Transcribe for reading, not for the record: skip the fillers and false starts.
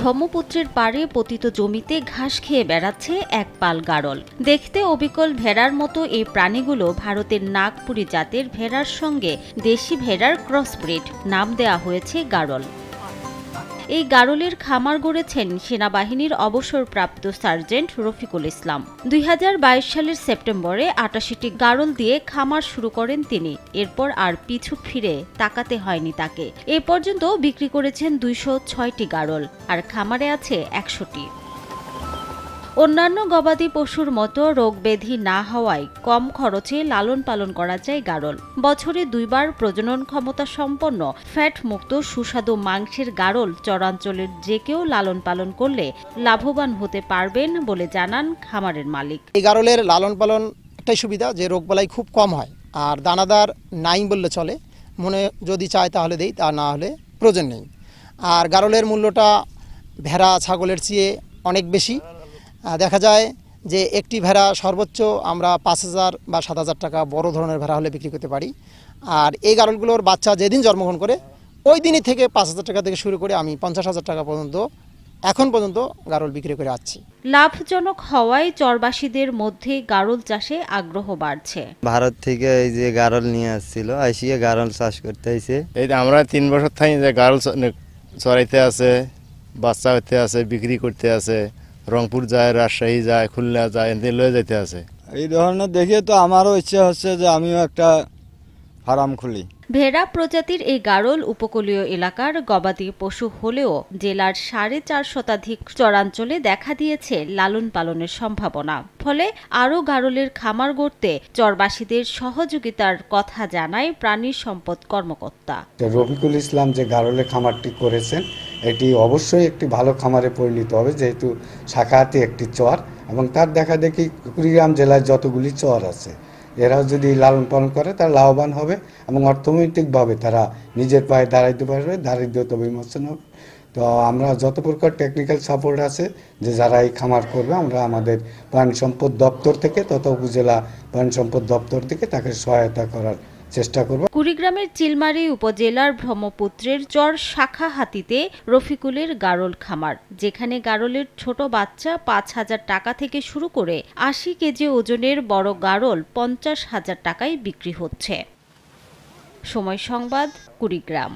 ব্রহ্মপুত্রের পাড়ে পতিত জমিতে ঘাস খেয়ে বেড়াচ্ছে এক পাল গাড়ল। দেখতে অবিকল ভেড়ার মতো এই প্রাণীগুলো ভারতের নাগপুরি জাতের ভেড়ার সঙ্গে দেশি ভেড়ার ক্রসব্রিড। নাম দেয়া হয়েছে গাড়ল। এই গাড়লের খামার গড়েছেন সেনাবাহিনীর অবসরপ্রাপ্ত সার্জেন্ট রফিকুল ইসলাম। 2022 সালের সেপ্টেম্বরে ৮৮টি গাড়ল দিয়ে খামার শুরু করেন তিনি। এরপর আর পিছু ফিরে তাকাতে হয়নি তাকে। এ পর্যন্ত বিক্রি করেছেন 206টি গাড়ল, আর খামারে আছে 100টি। অন্যান্য গবাদি পশুর মতো রোগ ব্যাধি না হওয়ায় কম খরচে লালন পালন করা যায় গাড়ল। বছরে 2 বার প্রজনন ক্ষমতা সম্পন্ন ফ্যাট মুক্ত সুস্বাদু মাংসের গাড়ল চরাঞ্চলের যে কেউ লালন পালন করলে লাভবান হতে পারবেন বলে জানান খামারের মালিক। এই গাড়লের লালন পালন একটাই সুবিধা যে রোগবালাই খুব কম হয়, আর দানাদার নাই বললে চলে। মনে যদি চায় তাহলে দেই, তা না হলে প্রয়োজন নেই। আর গাড়লের মূল্যটা ভেড়া ছাগলের চেয়ে অনেক বেশি। দেখা যায় যে একটি ভেড়া সর্বোচ্চ আমরা 5,000 বা 7,000 টাকা বড় ধরনের ভেড়া হলে বিক্রি করতে পারি। আর এই গাড়লগুলোর বাচ্চা যেদিন জন্মগ্রহণ করে ওই দিনই থেকে 5,000 টাকা থেকে শুরু করে আমি 50,000 টাকা পর্যন্ত এখন পর্যন্ত গাড়ল বিক্রি করে আসছি। লাভজনক হওয়ায় চরবাসীদের মধ্যে গাড়ল চাষে আগ্রহ বাড়ছে। ভারত থেকে এই যে গাড়ল নিয়ে আসছিল, আসিয়ে গাড়ল চাষ করতে হয়েছে। এই আমরা 3 বছর থাকি যে গাড়ল চড়াইতে আছে, বাচ্চা হইতে আছে, বিক্রি করতে আছে, রংপুর যায়, রাজশাহী যায়, খুলনা যায়, এতে লয়ে যেতে আছে। এই ধরনের দেখে তো আমারও ইচ্ছে হচ্ছে যে আমিও একটা ফার্ম খুলি। ভেড়া প্রজাতির এই গাড়ল উপকূলীয় এলাকার গবাদি পশু হলেও জেলার 4.5 শতাধিক চরাঞ্চলে দেখা দিয়েছে লালন পালনের সম্ভাবনা। ফলে আরও গাড়লের খামার গড়তে চরবাসীদের সহযোগিতার কথা জানায় প্রাণী সম্পদ কর্মকর্তা রফিকুল ইসলাম। যে গাড়লের খামারটি করেছেন এটি অবশ্যই একটি ভালো খামারে পরিণত হবে, যেহেতু শাখাহাতি একটি চর এবং তার দেখা দেখি কুড়িগ্রাম জেলায় যতগুলি চর আছে এরাও যদি লালন পালন করে তারা লাভবান হবে এবং অর্থনৈতিকভাবে তারা নিজের পায়ে দাঁড়াইতে পারবে, দারিদ্রতা বিমোচন হবে। তো আমরা যত প্রকার টেকনিক্যাল সাপোর্ট আছে যে যারা এই খামার করবে, আমরা আমাদের প্রাণী সম্পদ দপ্তর থেকে তথা উপজেলা প্রাণী সম্পদ দপ্তর থেকে তাকে সহায়তা করার চেষ্টা করব। কুড়িগ্রামের চিলমারী উপজেলার ব্রহ্মপুত্রের চর শাখাহাতিতে রফিকুলের গাড়ল খামার, যেখানে গাড়লের ছোট বাচ্চা 5,000 টাকা থেকে শুরু করে 80 কেজি ওজনের বড় গাড়ল 50,000 টাকায় বিক্রি হচ্ছে। সময় সংবাদ, কুড়িগ্রাম।